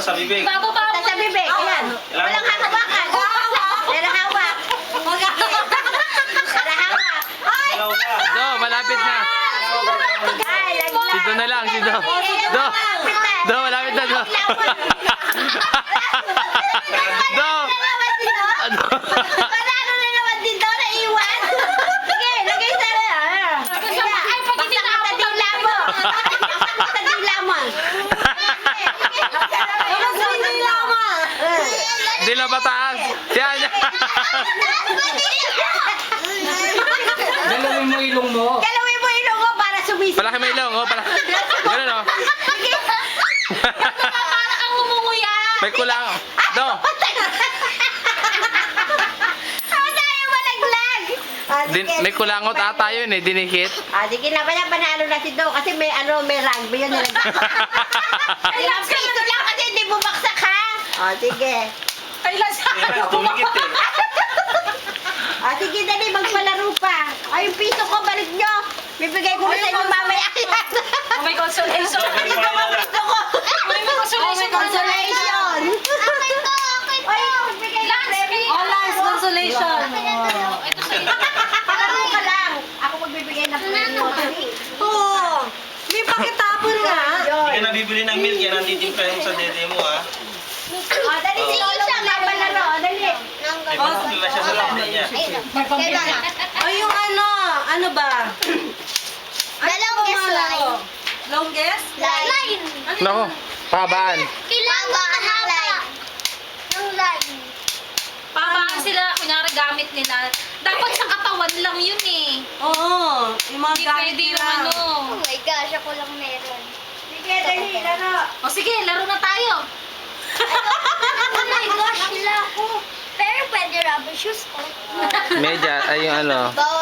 sa bibig. Ibababa mo. Sa bibig, ayan. Walang hawakan. Pero hawak. Pero hawak. Dalaw ka. Do, malapit na. Ay, laglag. Si Do na lang, si Do. Do. Do, malapit na, Do. Do. Ano? Panalo na naman din daw, naiwan. Sige, lagay sa Ay, pag hindi na ako dila mo. Sa dila mo. Dila pataas. Yan. Dalawin mo ilong mo. Galawin mo ilong mo para sumisip. Palaki may ilong, oh. Ganun, oh. Para kang ngumunguya. May kulang. Do. Ako tayo malaglag. May kulangot ata yun eh, dinikit. Sige na, panalo na si Do kasi may rugby yun nilagay. Ilang piso lang kasi hindi bumagsak ha. Sige. Ay, lasa. Tumikit eh. Sige, dali, magpalaro pa. Ay, yung piso ko, balik nyo. Bibigay ko na sa inyo mamaya. May consolation. Balik ko ang piso ko. May consolation. Consolation. Ay, magbigay ng premium. Oh, last consolation. Ito sa'yo. Palaro ka lang. Ako magbibigay ng premium. Oo. May pakitapon nga. Hindi ka nabibili ng milk yan. Nanditimpla yung sa dede mo ha. Dali, si Isa na palaro. Dali. May pagkakila siya sa dede niya. O yung ano ba? Longest line. Longest? Line. Nako, pabaan. Kailangan ng line. Ng line. Pamaan sila, kunyari gamit nila. Dapat sa katawan lang yun eh. Oo. Yung mga Hindi gamit pwede yung nila. ano. Oh my gosh, ako lang meron. Sige, dali, laro. O sige, laro na tayo. Oh my gosh, sila ako. Pero pwede rubber shoes ko. Medya, ay yung ano. Bawal